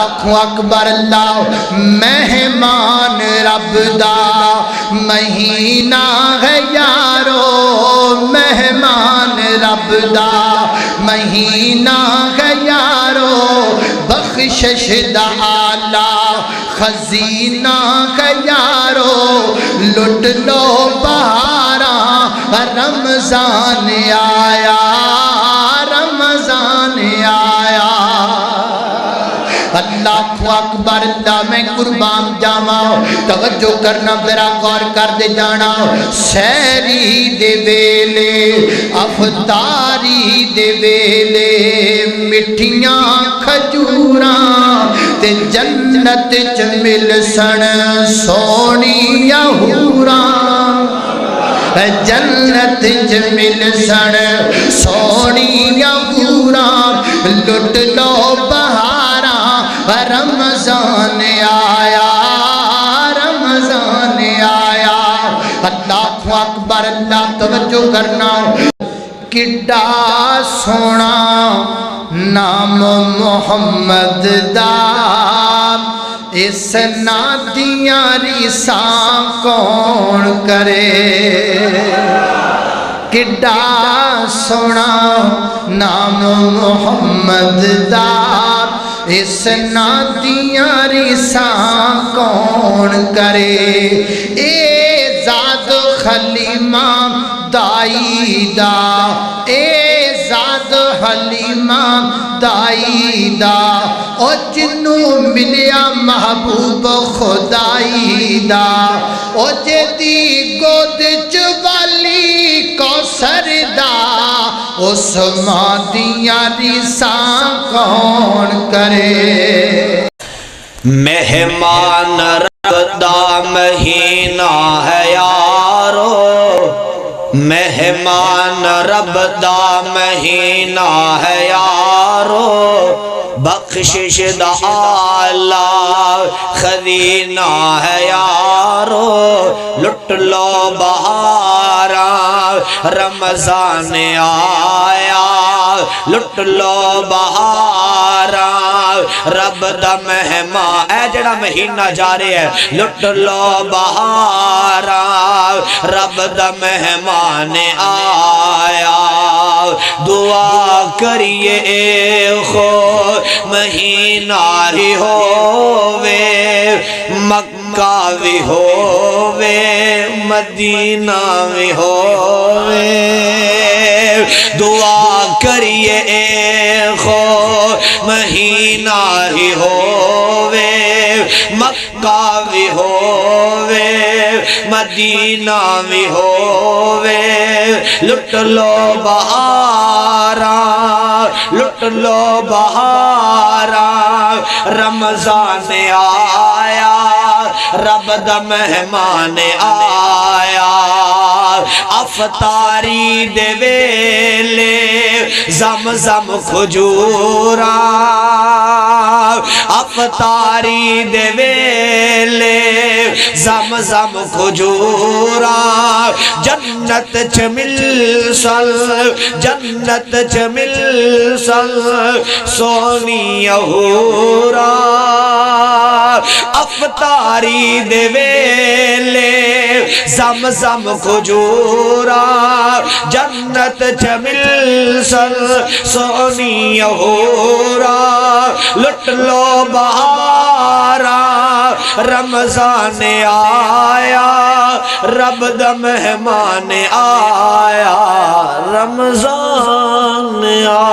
لاکھوں اکبر اللہ مہمان رب دا مہینہ ہے یارو مہمان رب دا مہینہ ہے یارو بخشش دا آلہ خزینہ ہے یارو لٹ لو بہاراں رمضان آیا رمضان آیا اللہ اکبر اللہ میں قربان جاواں توجہ کرنا ذرا غور کر دے جانا سحری دے ویلے افطاری دے ویلے مٹھیاں کھجوراں تے جنت چ مل سن سونیاں حوراں جنت چ مل سن سونیاں حوراں لٹ لو بہاراں رمضان آیا رمضان آیا اللہ اکبر اللہ توجہ کرنا کڈا سونا نام محمد دا اس نادیاں ریساں کون کرے کڈا سونا نام محمد دا اس نادیاں ریساں کون کرے اے ذات خلیمہ دائی دا اے ذات حلیمہ دائی دا او جنوں ملیا محبوب خدائی دا او جدی گود چوالی کوثر دا اس مادیاں ریساں کون کرے مہمان رب دا مہینہ ہے یارو مہمان رب دا مہینہ ہے یارو بخشش دا آلہ خزینہ ہے یارو لٹ لو بہاراں رمضان آیا لٹ لو بہاراں رب دا مہمان اے جڑا مہینہ جا رہے ہے لٹ لو بہاراں رب دا مہمان آیا دعا کریے خو مہینہ ہی ہووے مکہ بھی ہووے مدینہ بھی ہووے دعا کریے خو مہینہ ہی ہووے مکہ بھی ہووے مدینہ بھی ہووے لٹ لو بہاراں لٹ لو بہاراں رمضان آیا رب دا مہمان آیا افطاری دے ویلے زمزم کھجوراں افطاری دے ویلے زمزم کھجوراں جنت چ ملسل جنت چ ملسل سونی حوراں افطاری دے ویلے زمزم کھجوراں جنت چ ملسل سونی حوراں لٹ لو بہاراں رمضان آیا رب دا مہمان آیا رمضان آیا